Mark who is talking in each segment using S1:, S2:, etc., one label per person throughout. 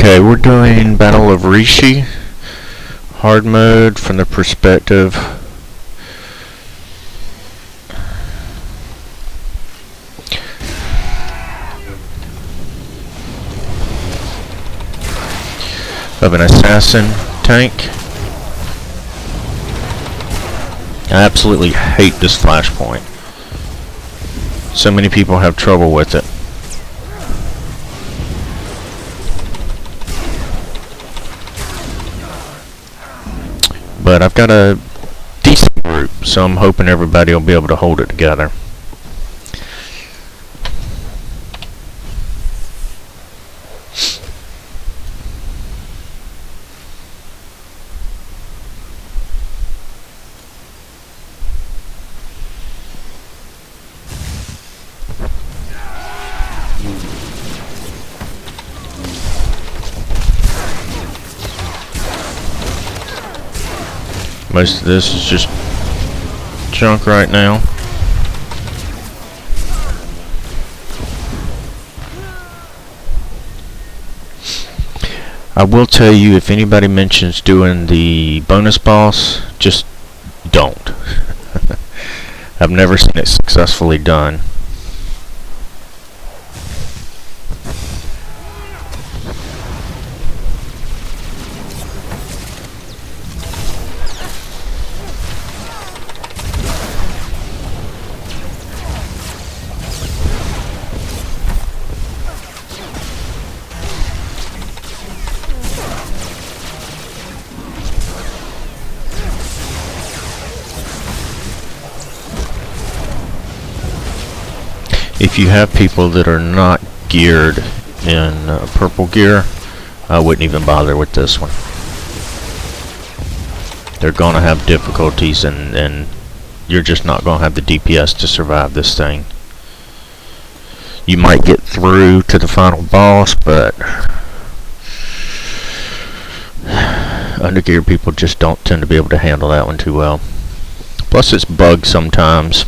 S1: Okay, we're doing Battle of Rishi, hard mode from the perspective of an assassin tank. I absolutely hate this flashpoint. So many people have trouble with it. But I've got a decent group, so I'm hoping everybody will be able to hold it together. Most of this is just junk right now. I will tell you, if anybody mentions doing the bonus boss, just don't. I've never seen it successfully done. If you have people that are not geared in purple gear, I wouldn't even bother with this one. They're gonna have difficulties, and you're just not gonna have the DPS to survive this thing. You might get through to the final boss, but undergeared people just don't tend to be able to handle that one too well. Plus it's bugged sometimes.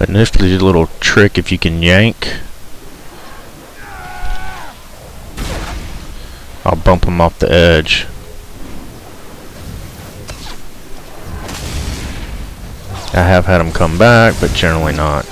S1: A nifty little trick, if you can yank, I'll bump them off the edge. I have had them come back, but generally not.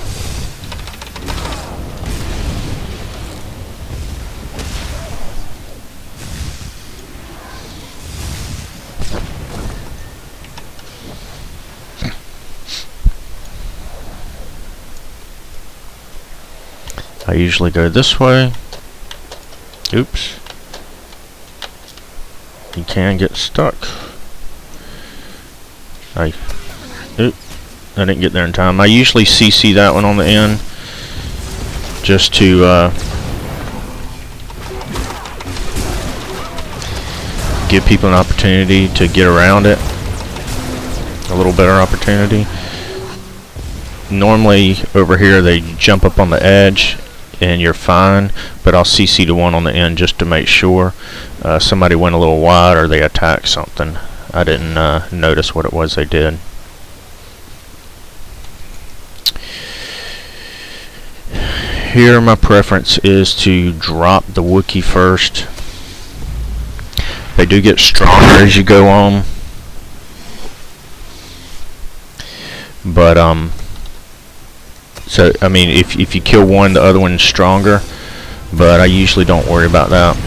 S1: I usually go this way. Oops. You can get stuck. I didn't get there in time. I usually CC that one on the end just to give people an opportunity to get around it. A little better opportunity. Normally over here they jump up on the edge and you're fine, but I'll CC to one on the end just to make sure. Somebody went a little wide or they attacked something. I didn't notice what it was they did. Here my preference is to drop the Wookiee first. They do get stronger as you go on, but so I mean, if you kill one, the other one's stronger. but I usually don't worry about that.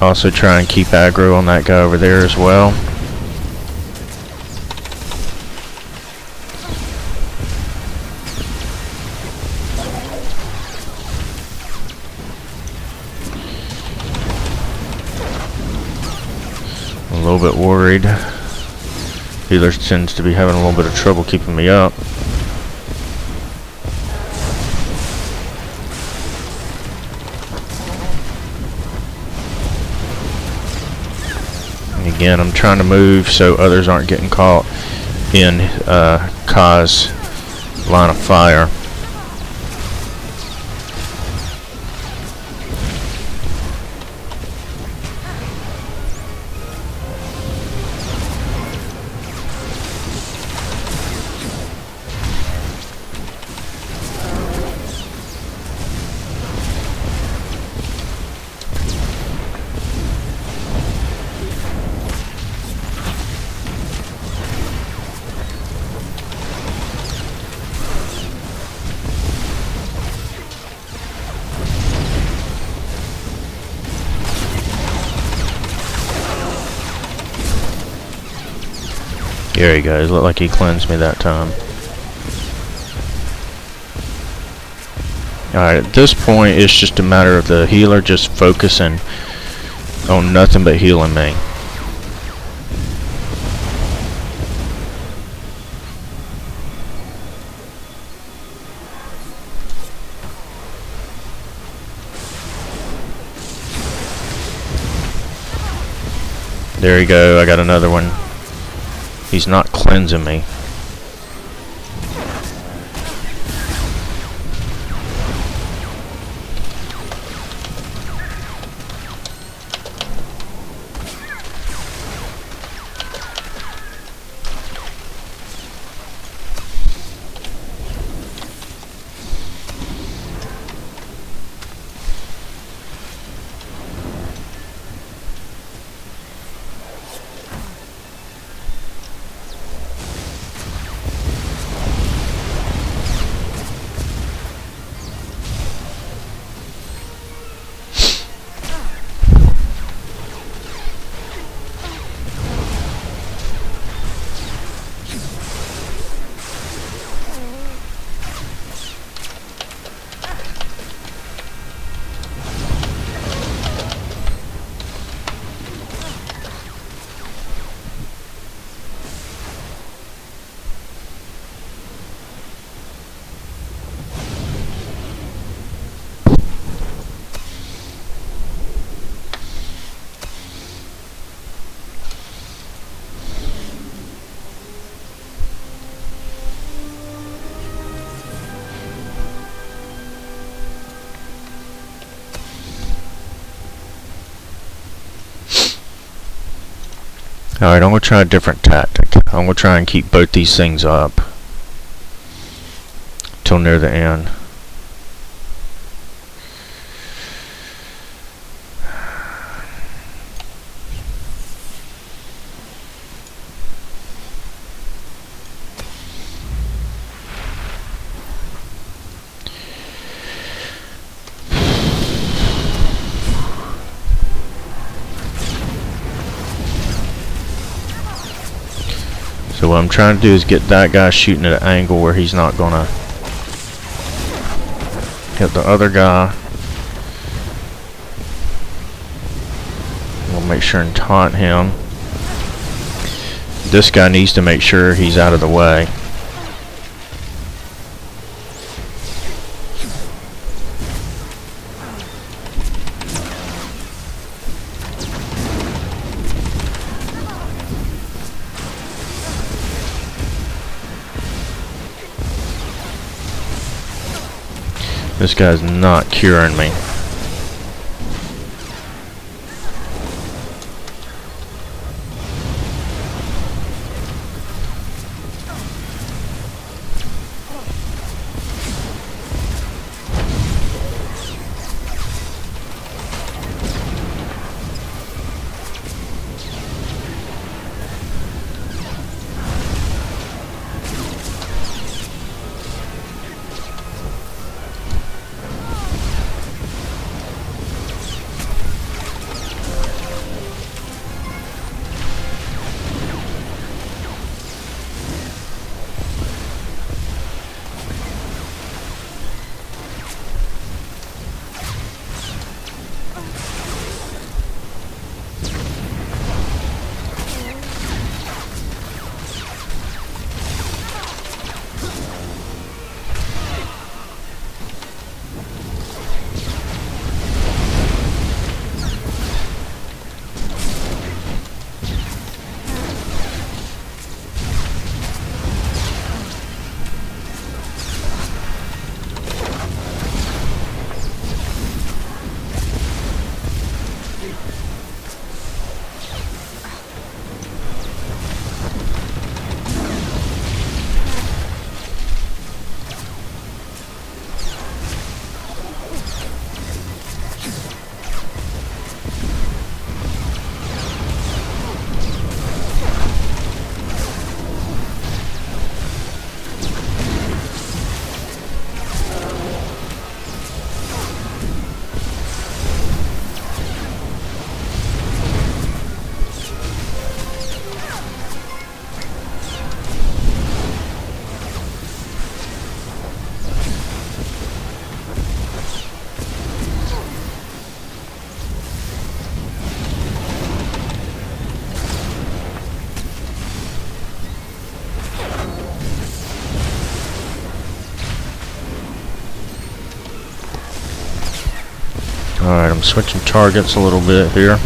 S1: Also try and keep aggro on that guy over there as well. A little bit worried. Healer tends to be having a little bit of trouble keeping me up. Again, I'm trying to move so others aren't getting caught in Kai's line of fire. There he goes. Looked like he cleansed me that time. Alright, at this point, it's just a matter of the healer just focusing on nothing but healing me. There you go. I got another one. He's not cleansing me. Alright, I'm going to try a different tactic. I'm going to try and keep both these things up till near the end. So what I'm trying to do is get that guy shooting at an angle where he's not gonna hit the other guy. We'll make sure and taunt him. This guy needs to make sure he's out of the way. This guy's not curing me. Alright, I'm switching targets a little bit here.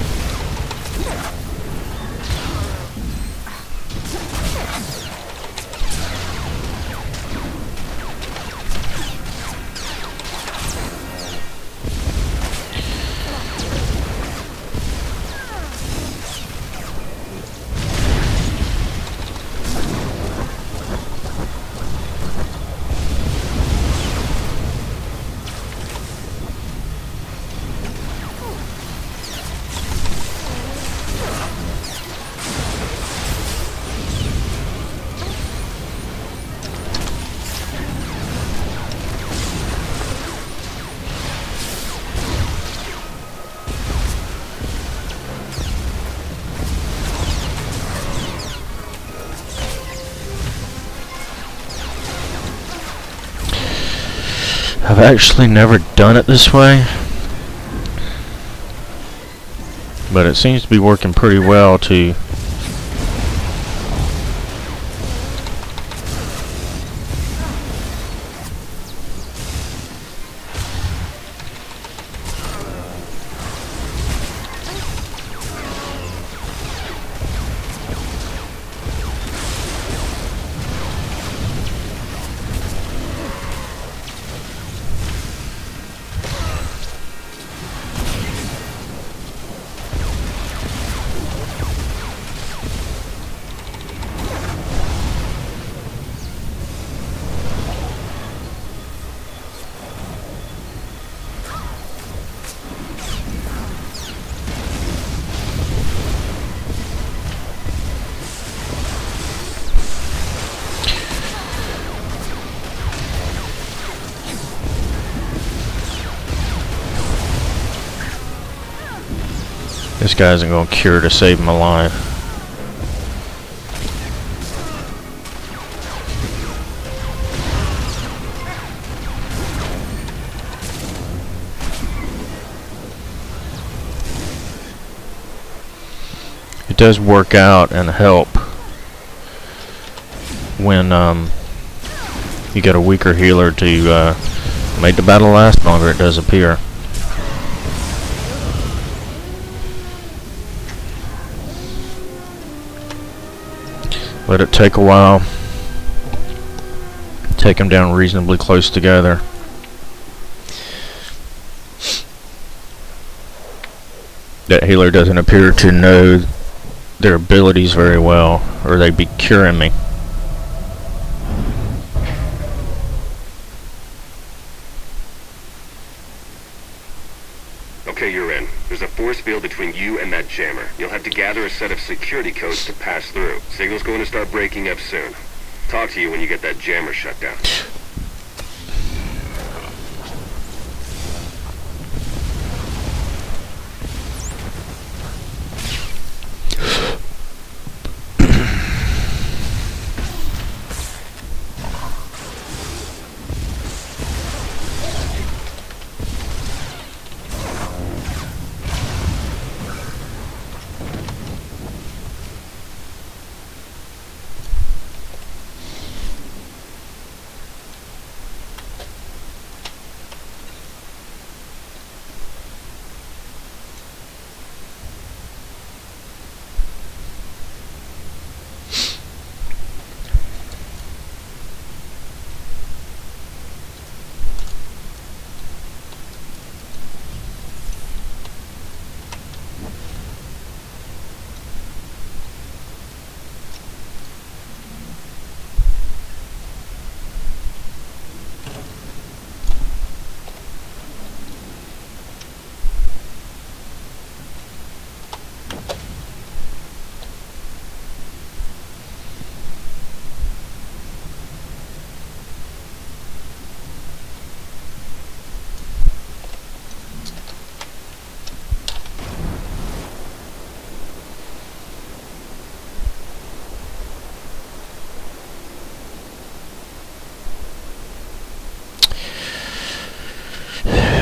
S1: I've actually never done it this way, but it seems to be working pretty well to this guy isn't going to cure to save my life. It does work out and help when you get a weaker healer to make the battle last longer. It does appear. Let it take a while. Take them down reasonably close together. That healer doesn't appear to know their abilities very well, or they'd be curing me.
S2: Okay, you're in. There's a force field between you and that jammer. You'll have to gather a set of security codes to pass through. Signal's going to start breaking up soon. Talk to you when you get that jammer shut down.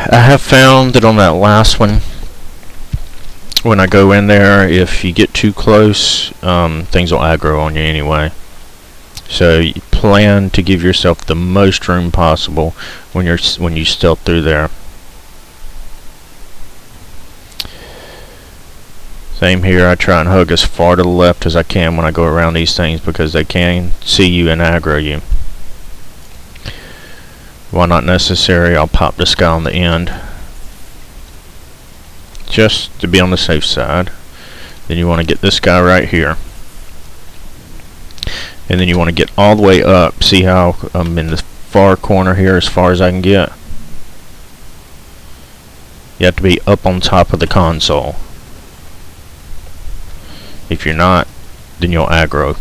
S1: I have found that on that last one, when I go in there, if you get too close, things will aggro on you anyway. So you plan to give yourself the most room possible when you stealth through there. Same here. I try and hug as far to the left as I can when I go around these things because they can see you and aggro you. While not necessary, I'll pop this guy on the end just to be on the safe side. Then you want to get this guy right here. And then you want to get all the way up. See how I'm in the far corner here as far as I can get? You have to be up on top of the console. If you're not, then you'll aggro.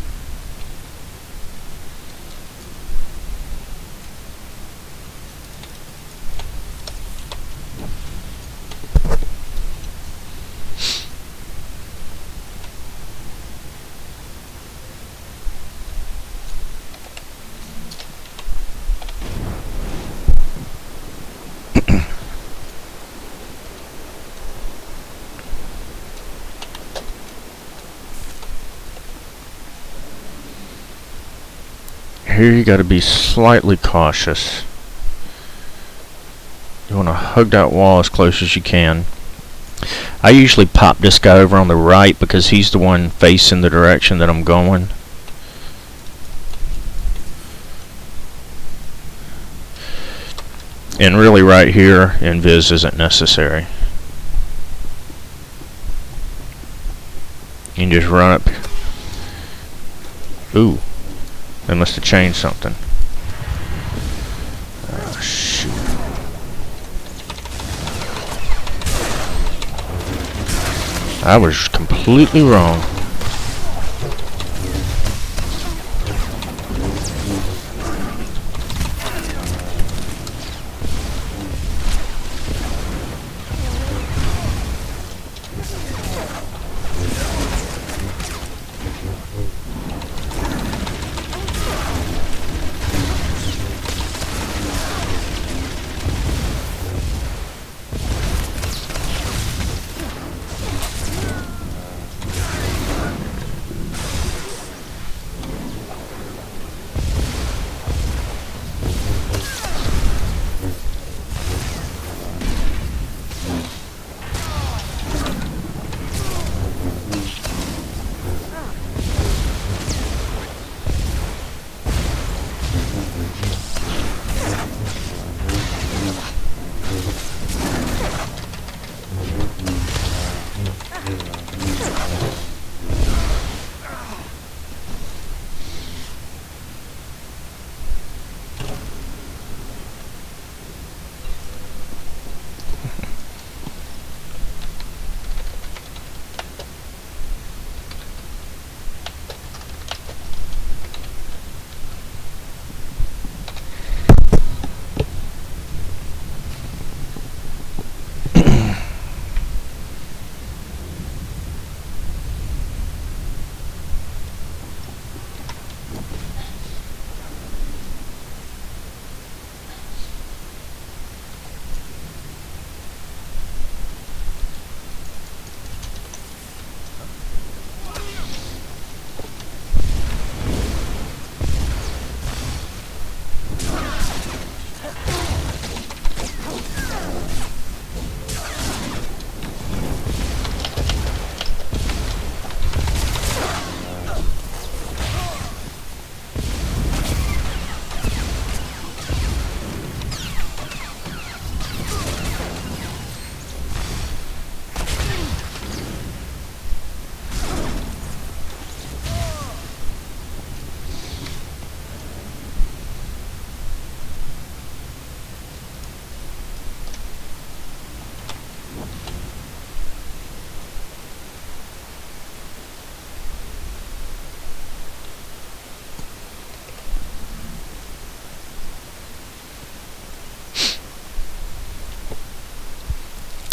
S1: Here you got to be slightly cautious. You want to hug that wall as close as you can. I usually pop this guy over on the right because he's the one facing the direction that I'm going. And really right here, invis isn't necessary. You can just run up. Ooh. They must have changed something. Oh, shoot. I was completely wrong.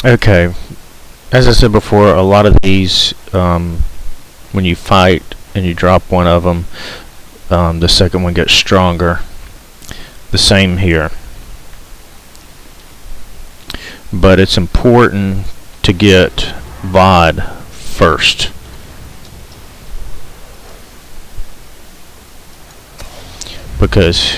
S1: Okay, as I said before, a lot of these, when you fight and you drop one of them, the second one gets stronger. The same here. But it's important to get VOD first. Because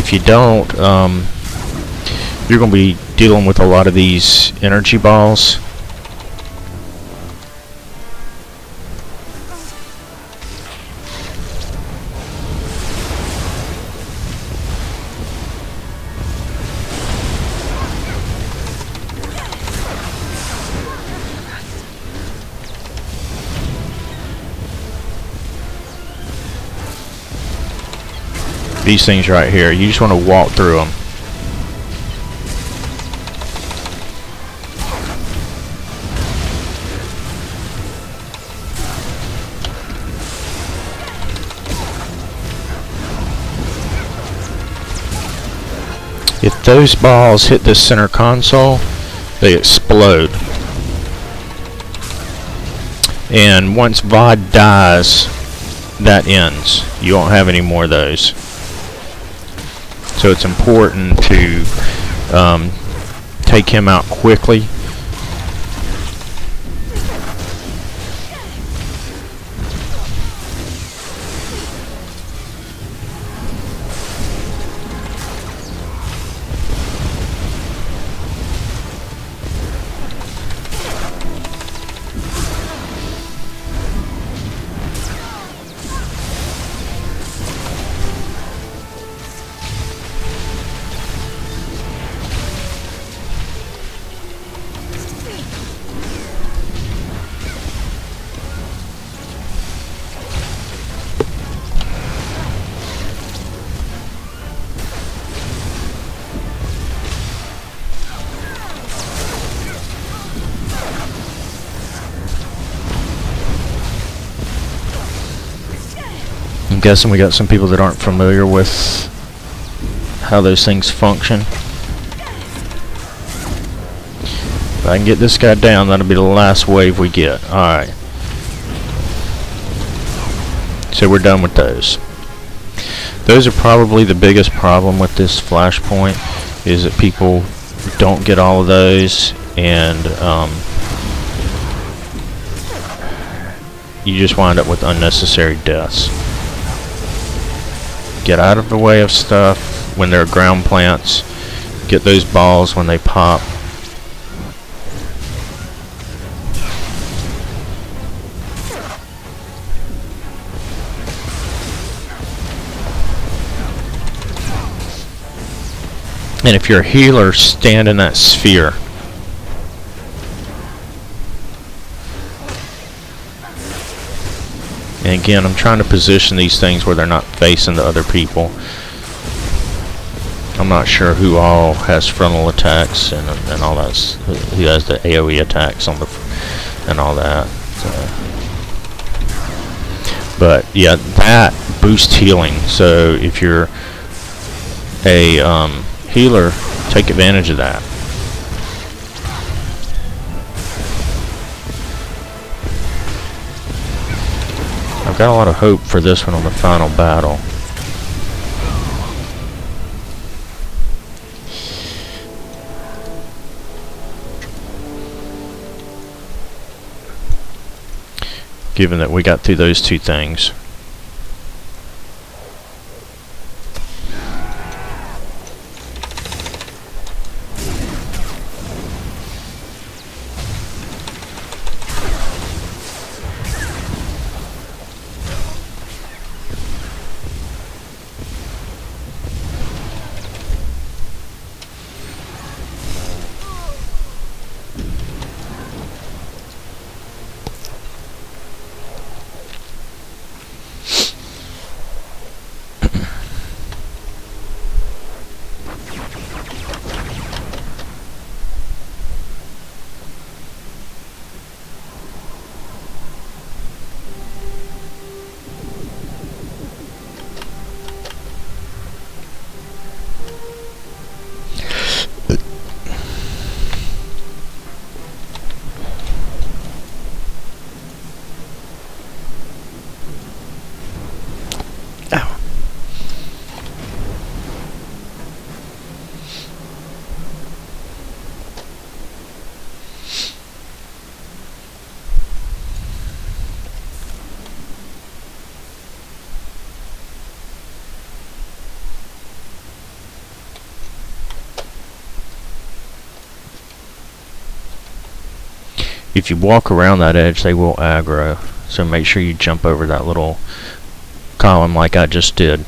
S1: If you don't, you're going to be dealing with a lot of these energy balls. These things right here, you just want to walk through them. If those balls hit this center console, they explode. And once VOD dies, that ends. You won't have any more of those. So it's important to take him out quickly. I'm guessing we got some people that aren't familiar with how those things function. If I can get this guy down, that'll be the last wave we get. Alright. So we're done with those. Those are probably the biggest problem with this flashpoint, is that people don't get all of those, and you just wind up with unnecessary deaths. Get out of the way of stuff when there are ground plants. Get those balls when they pop. And if you're a healer, stand in that sphere. And again, I'm trying to position these things where they're not facing the other people. I'm not sure who all has frontal attacks and all that. Who has the AoE attacks on the and all that. But yeah, that boosts healing. So if you're a healer, take advantage of that. I've got a lot of hope for this one on the final battle. Given that we got through those two things. If you walk around that edge, they will aggro. So make sure you jump over that little column like I just did.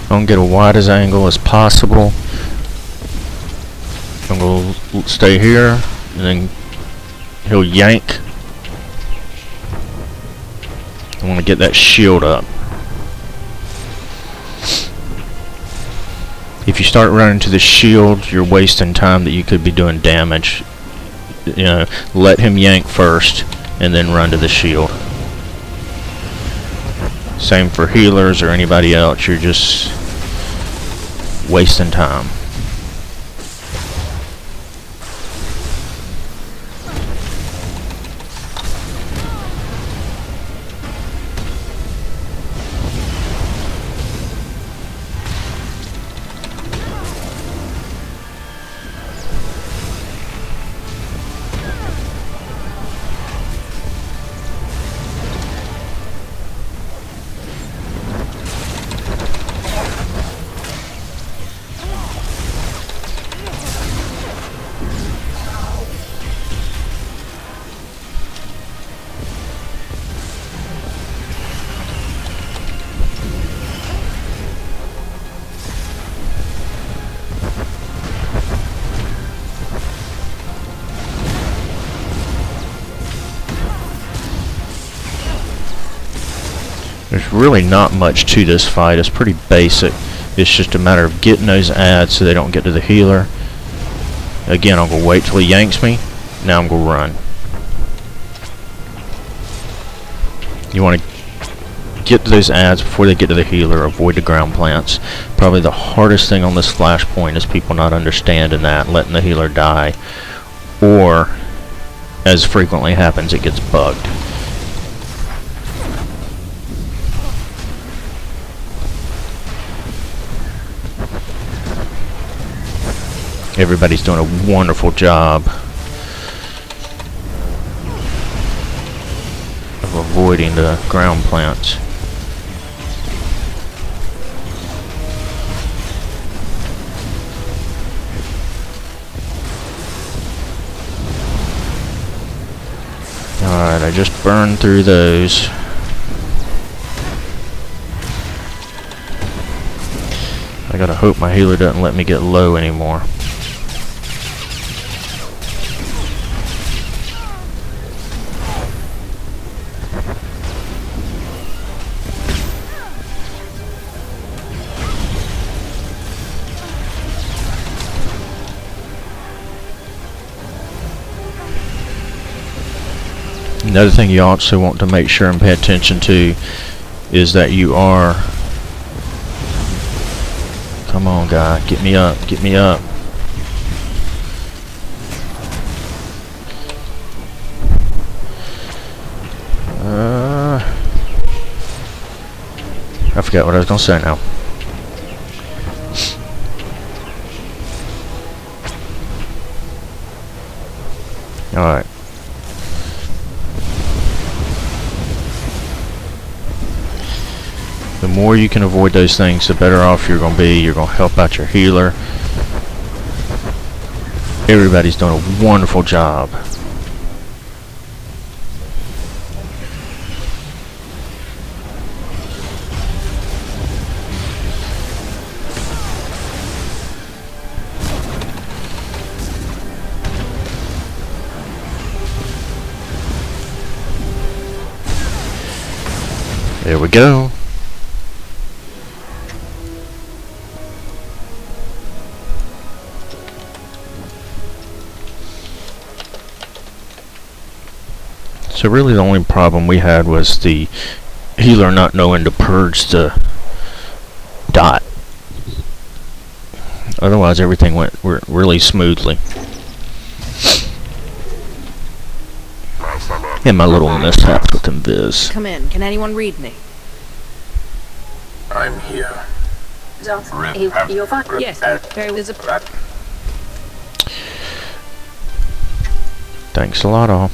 S1: I'm gonna get a wide as angle as possible. I'm gonna stay here, and then he'll yank. I want to get that shield up. If you start running to the shield, you're wasting time that you could be doing damage. You know, let him yank first, and then run to the shield. Same for healers or anybody else. You're just wasting time. There's really not much to this fight. It's pretty basic. It's just a matter of getting those ads so they don't get to the healer. Again, I'm going to wait till he yanks me. Now I'm going to run. You want to get to those ads before they get to the healer. Avoid the ground plants. Probably the hardest thing on this flashpoint is people not understanding that, letting the healer die. Or, as frequently happens, it gets bugged. Everybody's doing a wonderful job of avoiding the ground plants. Alright, I just burned through those. I gotta hope my healer doesn't let me get low anymore. Another thing you also want to make sure and pay attention to is that you are... Come on, guy. Get me up. Get me up. I forgot what I was going to say now. Alright. The more you can avoid those things, the better off you're going to be. You're going to help out your healer. Everybody's doing a wonderful job. There we go. So really the only problem we had was the healer not knowing to purge the dot. Otherwise everything went really smoothly. And my little mishaps with Invis.
S3: Come in. Can anyone read me?
S4: I'm here.
S3: You're fine. Yes, there was a...
S1: Thanks a lot, all.